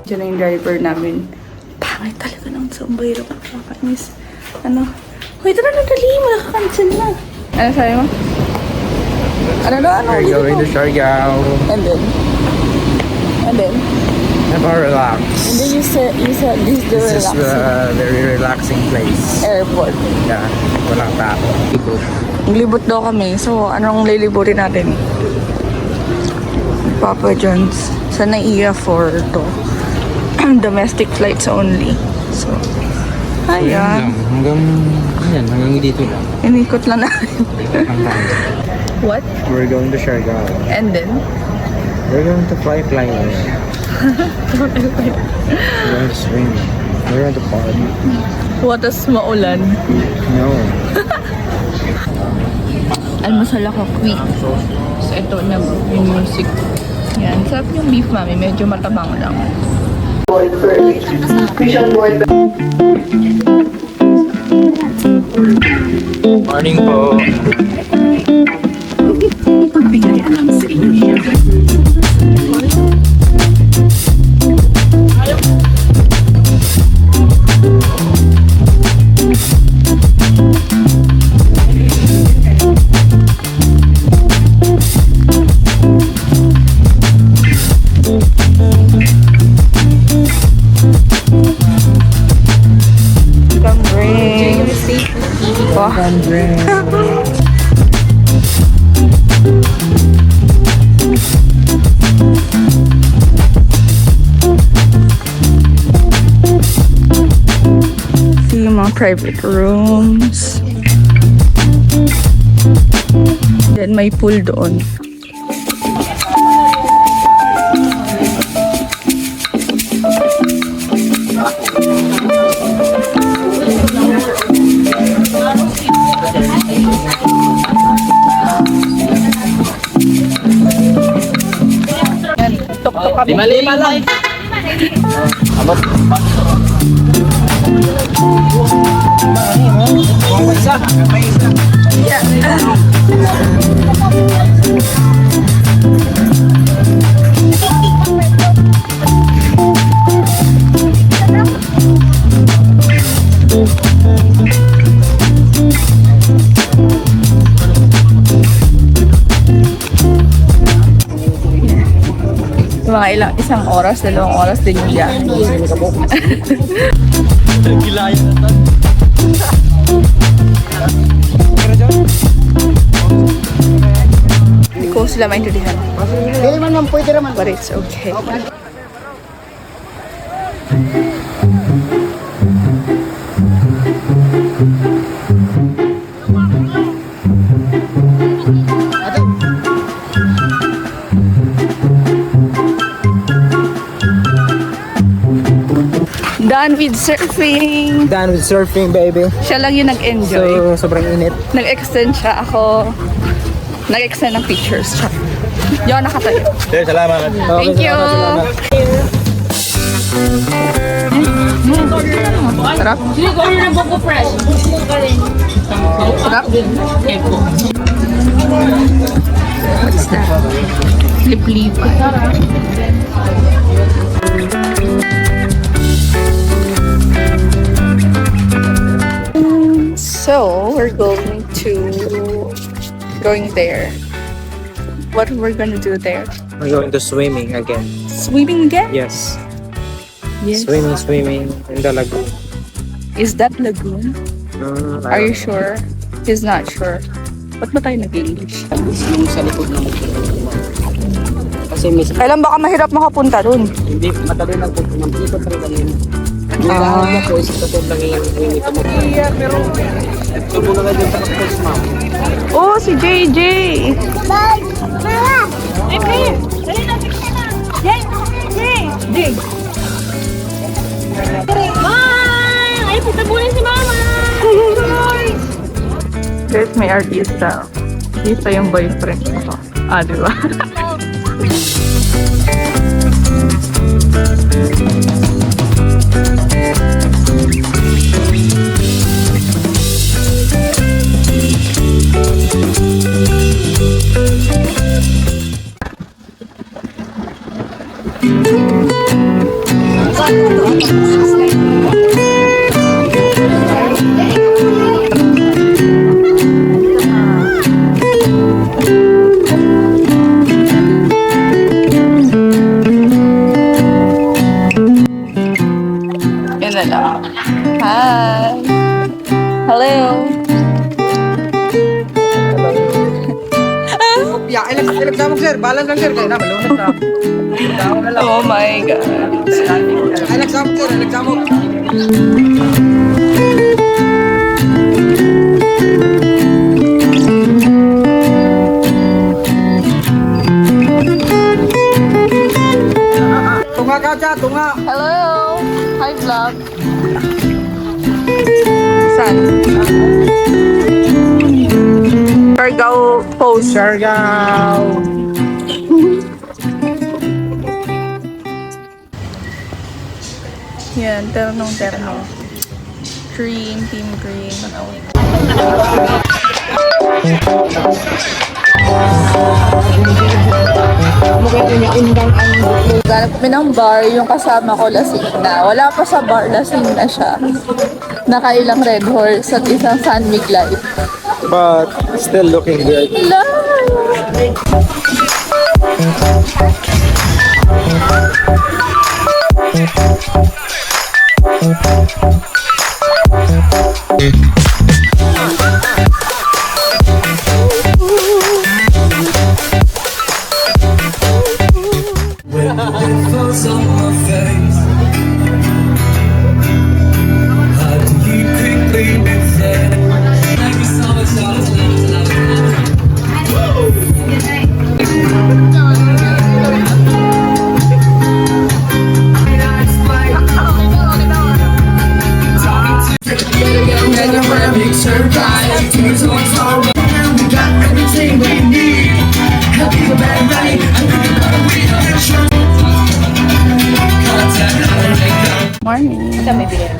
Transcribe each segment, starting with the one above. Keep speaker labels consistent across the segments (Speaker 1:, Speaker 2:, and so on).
Speaker 1: Diyan na yung driver namin. Pangit talaga ng sombrero ko. Nakakainis. Ano? Hoy, tara na, dali mo. Nakakancel na. Ano sabi mo? Ano?
Speaker 2: We're going to Siargao.
Speaker 1: And then?
Speaker 2: Relax.
Speaker 1: And then you said this is the
Speaker 2: This is
Speaker 1: relaxing
Speaker 2: a very relaxing place.
Speaker 1: airport.
Speaker 2: Yeah, walang tao.
Speaker 1: Naglibot daw kami. So, anong lilibutin natin? Papa John's. Sa NAIA 4 to. Domestic flights only. So, ayan.
Speaker 2: Hanggang dito lang.
Speaker 1: Inikot lang natin. What?
Speaker 2: We're going to Siargao.
Speaker 1: And then?
Speaker 2: We're going to fly flyers. We're going to swim. We're going to party.
Speaker 1: What is maulan?
Speaker 2: No.
Speaker 1: Almusal ako quick. So, ito na yung music. Yan. Sarap yung beef, mami. Medyo matabang lang.
Speaker 2: Morning po.
Speaker 1: See yung mga private rooms. Then may pool doon. Yan, tok-tok kami.
Speaker 2: 5 lang. Abot.
Speaker 1: Mga isang oras, 2 oras din yung biyahe.
Speaker 2: Gilayan na to.
Speaker 1: Hindi ko sila maintindihan.
Speaker 3: Hindi man lang pwede naman.
Speaker 1: But it's okay. Done with surfing.
Speaker 2: Done with surfing, baby.
Speaker 1: Siya lang yung nag-enjoy.
Speaker 2: So, sobrang init.
Speaker 1: Nag-extend siya. Ako, nag-extend ng pictures siya. Di ako nakatayo.
Speaker 2: Sir, salamat.
Speaker 1: Thank you. Sarap. Sarap. What's that? Lip-lipan. So, we're going there. What we're gonna do there?
Speaker 2: We're going to swimming again.
Speaker 1: Swimming again?
Speaker 2: Yes.
Speaker 1: Yes.
Speaker 2: Swimming in the lagoon.
Speaker 1: Is that lagoon? Are you sure? He's not sure. Ba't ba tayo nag-English?
Speaker 3: Yung sa likod ng kasi miss
Speaker 1: Kailan baka mahirap makapunta dun?
Speaker 3: hindi madali lang po ng ikot rin kanina. Ang po, isa po lang yung ito mo. Ito muna nga dyan sa kapos, ma'am.
Speaker 1: Oh, si JJ!
Speaker 4: Bye! Mama! I'm here! Dali na, picture na! Jay! Jay! Jay! Bye! Ay, putabunin si Mama!
Speaker 1: Guys, may artista. Artista yung boyfriend ko. Ah, di ba? Yan na lang. Hi! Hello!
Speaker 3: Yeah, ilag-samog, sir. Balan lang, sir. Kaya na, malunod na. Tao na lang.
Speaker 1: Oh my God!
Speaker 3: Ilag-samog, sir. Ilag-samog. Tunga ka, cha. Tunga.
Speaker 1: Hello! Hi, vlog! Saan? Siargao Post.
Speaker 3: Siargao.
Speaker 1: Yan, ternong. Green, team green. Ganap kami ng bar, yung kasama ko lasing na. Wala pa sa bar, lasing na siya. Nakailang Red Horse at isang San Mig Life.
Speaker 2: But still looking good.
Speaker 1: Morning.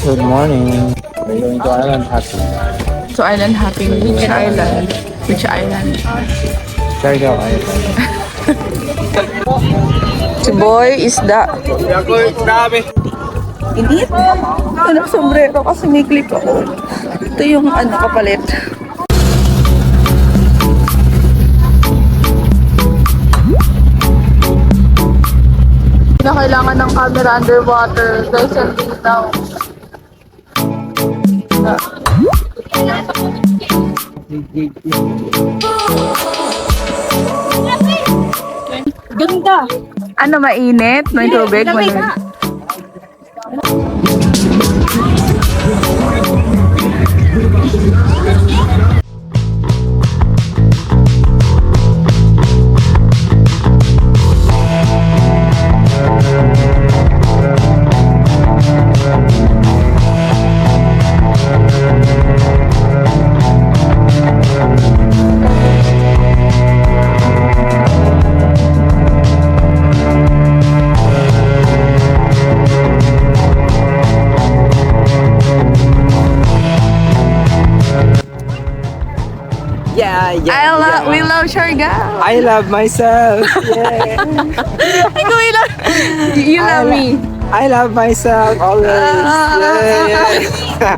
Speaker 2: Good morning. We're going to Island Hopping.
Speaker 1: So, island hopping. Which island? Which island?
Speaker 2: Siargao Island.
Speaker 1: Si Boy isda.
Speaker 3: Grabe.
Speaker 1: Init. Ano, sombrero kasi may clip ako. Ito yung ano, kapalit. Na kailangan ng camera underwater guys, ang linaw.
Speaker 4: Ganda!
Speaker 1: Ano, mainit? May tubig? Malamig. We love Siargao.
Speaker 2: I love myself. Yeah.
Speaker 1: Ikaw, you love me.
Speaker 2: I love myself always. Yeah.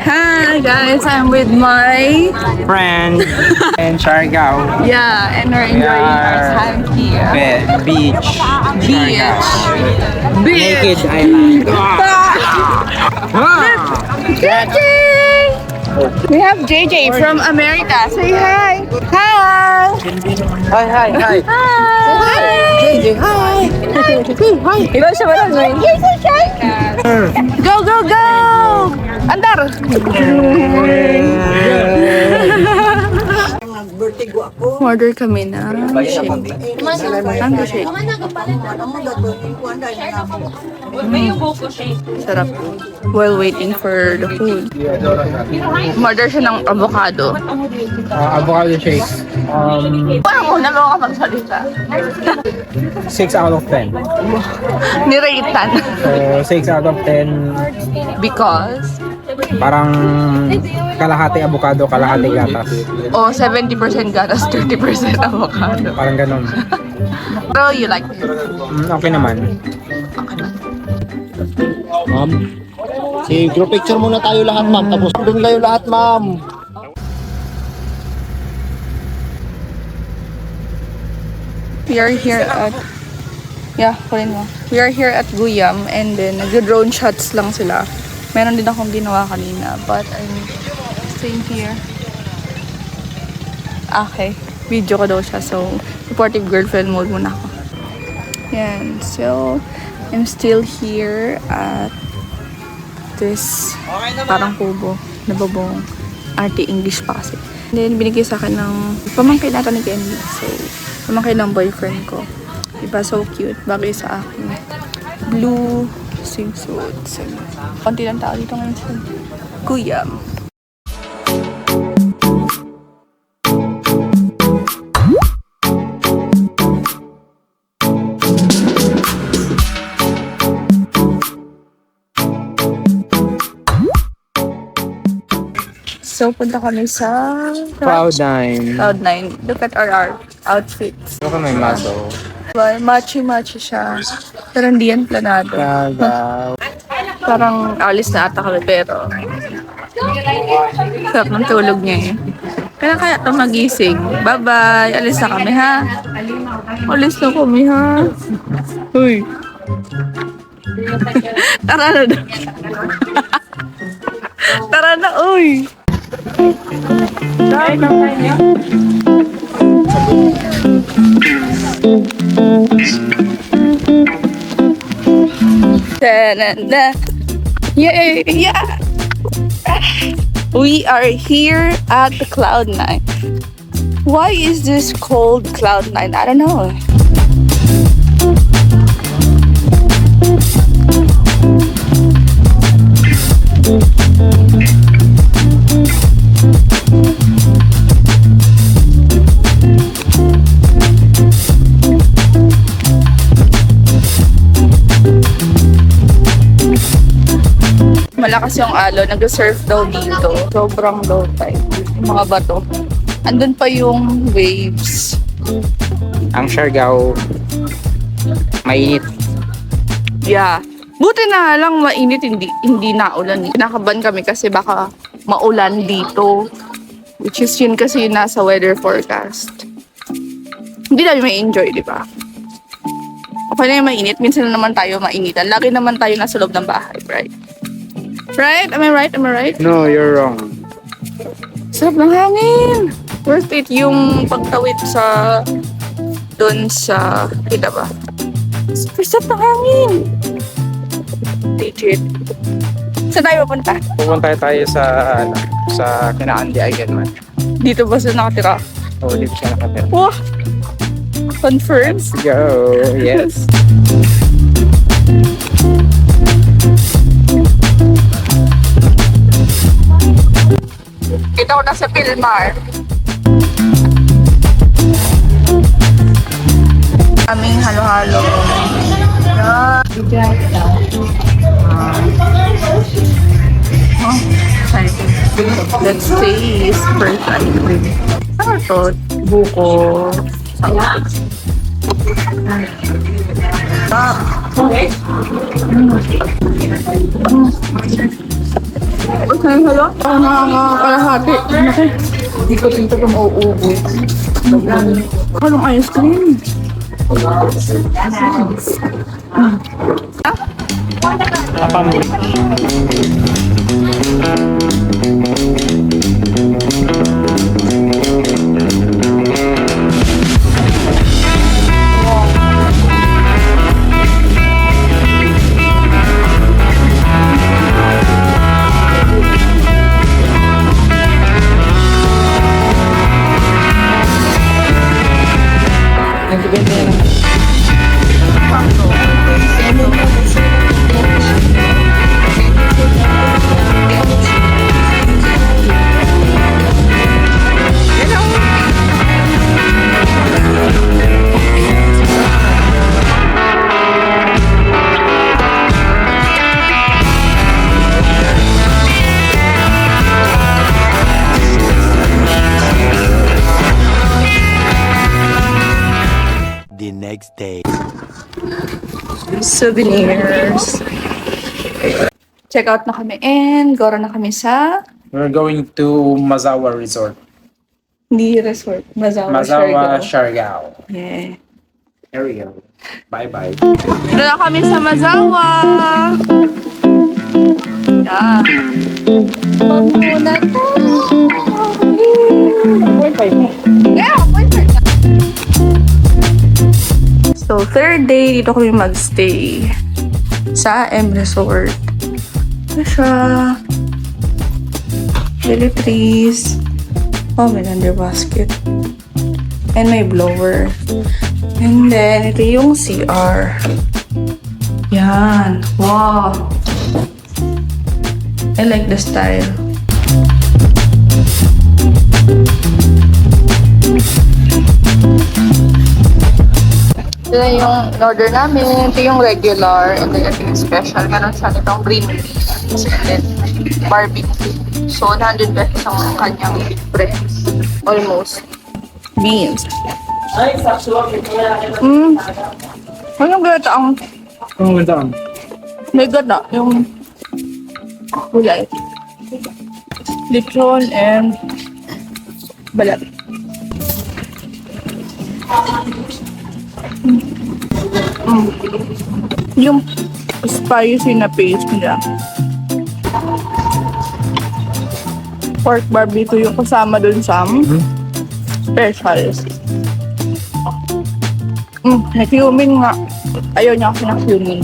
Speaker 1: Hi guys, I'm with my
Speaker 2: Friend and Siargao.
Speaker 1: yeah, and we're enjoying our time here.
Speaker 2: Beach.
Speaker 1: Beach.
Speaker 2: Naked Island.
Speaker 1: JJ! We have JJ from America. Say hi. Hi.
Speaker 3: Hi.
Speaker 1: Hi.
Speaker 3: JJ, hi.
Speaker 1: Hi. Ikaw siya ba lang? You're so shy. Go, go, go. Andar. Order kami na shake. Mango shake. Sarap. While waiting for the food. Order siya ng avocado.
Speaker 3: Avocado shake.
Speaker 1: Parang una mo kapagsalita.
Speaker 3: 6 out of 10.
Speaker 1: Niraitan.
Speaker 3: 6 out of 10.
Speaker 1: Because?
Speaker 3: Parang kalahati avocado, kalahati gatas.
Speaker 1: O 70% gatas, 30% avocado.
Speaker 3: Parang ganun.
Speaker 1: Pero you like it?
Speaker 3: Okay naman.
Speaker 2: Ma'am, group picture muna tayo lahat, ma'am. Tapos doon kayo lahat, ma'am.
Speaker 1: We are here at kunin mo. We are here at Guyam and then nag-drone shots lang sila. Meron din akong ginawa kanina but I'm staying here. Okay, video ko daw siya so supportive girlfriend mode muna ako. Yan, so I'm still here at this parang kubo na babong arte English pa kasi. And then binigay sa akin ng pamangkin natin ni Kenny. So pamangkin ng boyfriend ko. Diba, so cute. Bagay sa akin. Blue swimsuit. So, konti lang tao dito ngayon sa Guyam. So, punta kami sa
Speaker 3: Cloud9.
Speaker 1: Cloud9. Look at our outfits.
Speaker 3: Ano ka may maso?
Speaker 1: Machi-machi siya. Pero hindi yan planado. Parang alis na ata kami pero sarap ng tulog niya eh. Kaya ito magising. Bye-bye. Alis na kami ha. Alis na kami ha. Uy. Tara na daw. Tara na, uy. Tara na. Da-da-da. Yeah. We are here at the Cloud9. Why is this called Cloud9? I don't know. Malakas yung alon, nag-surf daw dito. Sobrang low tide. Mga bato. Andun pa yung waves.
Speaker 3: Ang Siargao, mainit.
Speaker 1: Yeah. Buti na lang mainit, hindi naulan. Kinakabahan kami kasi baka maulan dito. Which is yun kasi yung nasa weather forecast. Hindi namin may enjoy, di ba? Okay na yung mainit, minsan na naman tayo mainitan. Lagi naman tayo nasa loob ng bahay, right? Right? Am I right? Am I right?
Speaker 3: No, you're wrong.
Speaker 1: Sarap ng hangin! Worth it yung pagtawid sa doon sa kita ba? Super sarap ng hangin! Legit. Saan tayo papunta?
Speaker 3: Pupunta tayo sa Kinaandi again, man.
Speaker 1: Dito ba sila nakatira?
Speaker 3: Oo, dito siya nakatira.
Speaker 1: Wow! Confirm?
Speaker 3: Let's go! Yes!
Speaker 1: Kita ko na sa Pilmar. Aming halo-halo. Let's taste first ice cream. Ano to? Buko. Okay, hello? Nakakalahati. Hindi ko dito ito mauubos. Halong ice cream.
Speaker 3: Apa mo?
Speaker 5: The next day.
Speaker 1: Souvenirs. Check out na kami and gora na kami sa
Speaker 3: We're going to Mazawa Resort.
Speaker 1: hindi resort. Mazawa,
Speaker 3: Mazawa,
Speaker 1: Siargao.
Speaker 3: Siargao.
Speaker 1: Yeah.
Speaker 3: There we go. Bye-bye.
Speaker 1: Dito na kami sa Mazawa. Yeah. Pagmuna tayo. Yeah, point na. So, third day, dito kami magstay sa M Resort. Ito siya. Lily trees. Oh, may under basket. And may blower. And then, ito yung CR. Yan. Wow. I like the style. Ito na yung order namin. Ito yung regular. And then ito yung special. Meron siya nitong green beans. And then barbecue. So, 100 pesos ang kanyang price. Almost. Beans. Anong gata ang
Speaker 3: Oh, madam.
Speaker 1: may gata? Yung gulay. Lechon and balat. Yung spicy na paste nila. Pork barbecue yung kasama dun sa specials. Na-cumin nga. Ayaw niya kasi na-cumin.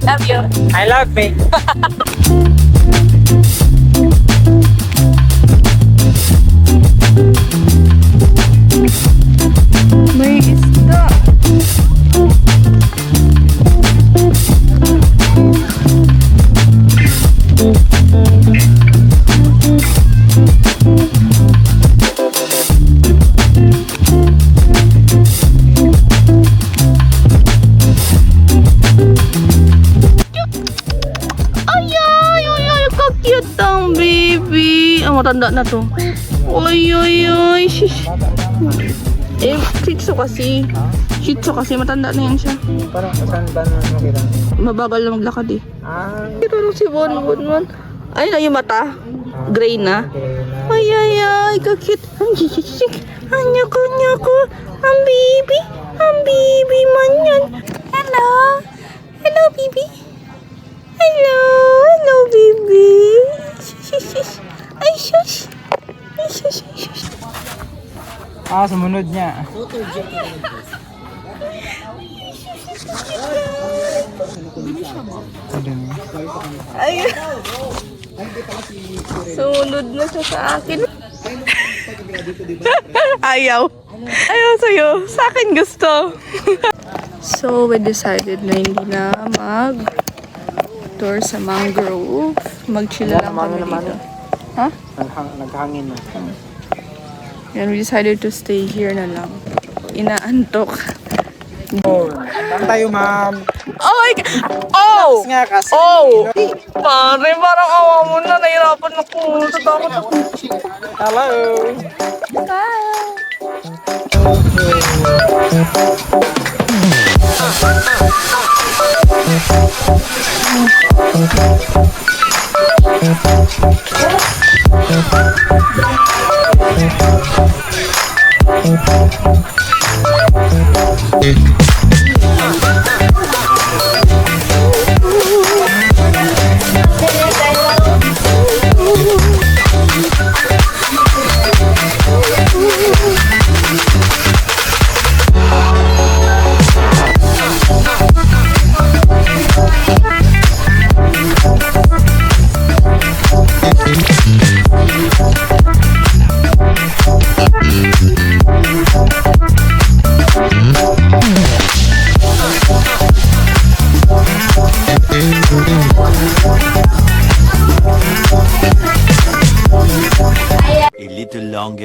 Speaker 1: Love you.
Speaker 3: I love me.
Speaker 1: May isda. Ka-cute ang baby. Ah, matanda na to. Oy, oy, oy. Shish. Eh, Shih Tzu kasi. Shih Tzu kasi matanda na yan siya.
Speaker 3: Parang saan ba naman makita?
Speaker 1: Mabagal na maglakad eh.
Speaker 3: Ah,
Speaker 1: Ito si Bon Bon Bon. Ay na yung mata. Gray na. Ay, ay, ay. Ka-cute. Ang jijik. Ang nyako, nyako. Ang baby. Ang baby man yan. Hello. Hello, baby. Hello. Hello, baby. Shush. Ay, shush. Ay, shush. Shush.
Speaker 3: sumunod niya.
Speaker 1: Ay. Sunod na siya sa akin. Ayaw. Ayaw sa'yo. Sa akin gusto. So, we decided na hindi na mag-tour sa mangrove. Mag-chill lang kami dito. Ha?
Speaker 3: Naghangin na.
Speaker 1: Yan, we decided to stay here na lang. Inaantok.
Speaker 3: Saan tayo, ma'am?
Speaker 1: Oh my God! Oh!
Speaker 3: Nga kasi.
Speaker 1: Oh! Pare, parang awa mo na. Nahirapan ako. Tatakot ako.
Speaker 3: Hello.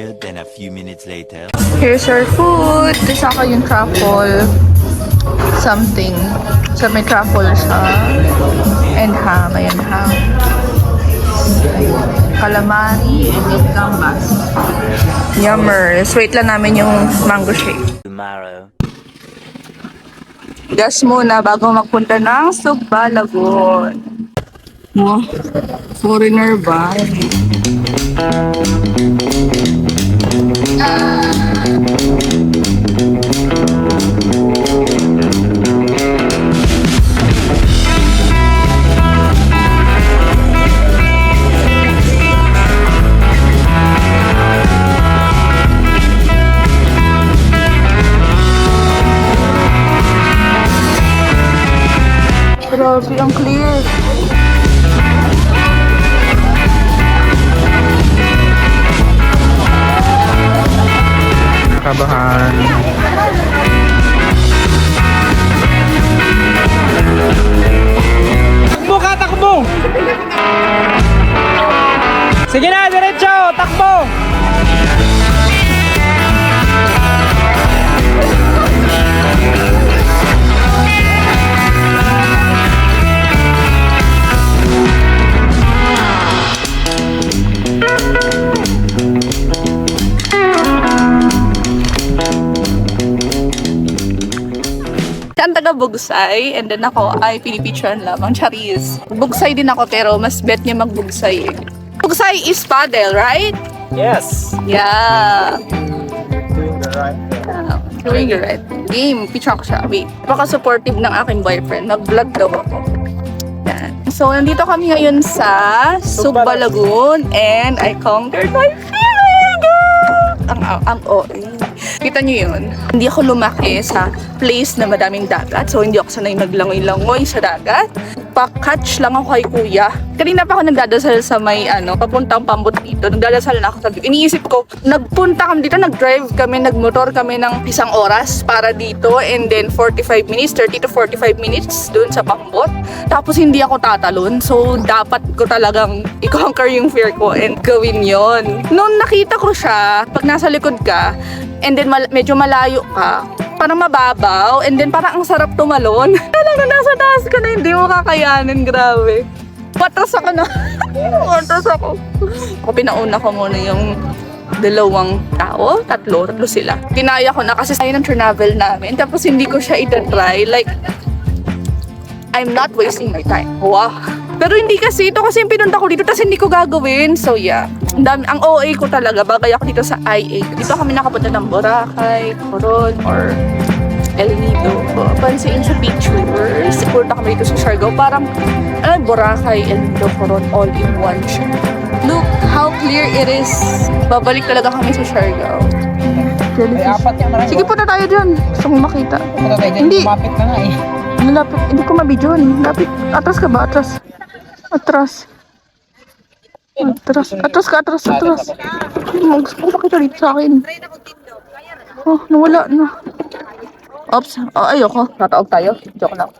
Speaker 5: disappeared. Then a few minutes later.
Speaker 1: Here's our food. Isa ka yung truffle. Something. So may truffle siya. And ham. Ayan, ham. Calamari and yung gambas. Yummers. Wait lang namin yung mango shake.
Speaker 5: Tomorrow.
Speaker 1: Gas muna bago magpunta ng Subbalagon. Wow. Foreigner ba? Grabe, ang clear.
Speaker 2: Kabahan.
Speaker 3: Takbo ka, takbo! Sige na, diretso! Takbo!
Speaker 1: Ang taga Bugsay, and then ako ay pinipicturean lamang. Charis. Bugsay din ako pero mas bet niya magbugsay eh. Bugsay is paddle, right?
Speaker 3: Yes!
Speaker 1: Yeah.
Speaker 3: Doing the right thing.
Speaker 1: Doing the right game. Picture ko siya. Wait. Napaka-supportive ng aking boyfriend. Nag-vlog daw ako. Yan. So, nandito kami ngayon sa Subbalagon and I conquered my feeling! Ang OA. Kita nyo yun? Hindi ako lumaki sa place na madaming dagat. So, hindi ako sanay maglangoy-langoy sa dagat. Pa-catch lang ako kay kuya. Kanina pa ako nagdadasal sa may papuntang Pambot dito. Nagdadasal na ako. Sabi ko, iniisip ko, nagpunta kami dito, nag-drive kami, nagmotor kami ng isang oras para dito. And then 45 minutes, 30 to 45 minutes dun sa Pambot. Tapos hindi ako tatalon. So, dapat ko talagang i-conquer yung fear ko and gawin yon. Noon nakita ko siya, pag nasa likod ka, and then medyo malayo ka, parang mababaw, and then parang ang sarap tumalon. Talaga nasa taas ka na, hindi mo kakayanin, grabe. Patras ako na. Patras ako. Pinauna ko muna yung dalawang tao, tatlo sila. Kinaya ko na kasi sayang ng travel namin, tapos hindi ko siya itatry. Like, I'm not wasting my time. Wow. Pero hindi kasi, ito kasi yung pinunta ko dito, tapos hindi ko gagawin. So yeah, ang OA ko talaga, bagay ako dito sa IA. Dito kami nakapunta ng Boracay, Coron, or El Nido. Pansin sa pictures, punta kami dito sa Siargao. Parang, Boracay, El Nido, Coron, all in one siya. Look how clear it is. Babalik talaga kami sa Siargao.
Speaker 3: May apat yan, marami.
Speaker 1: Sige, punta tayo dyan. Gusto mo makita.
Speaker 3: Punta tayo dyan,
Speaker 1: Hindi.
Speaker 3: lumapit ka nga eh.
Speaker 1: Malapit. Hindi ko mabidyon. Lapit. Atras ka ba? Atras. Atras. Atras. Atras ka. Atras. Atras. Gusto ko makita dito sa akin. Oh, nawala na. Oops. Oh, ayoko. Tataog tayo. Joke lang.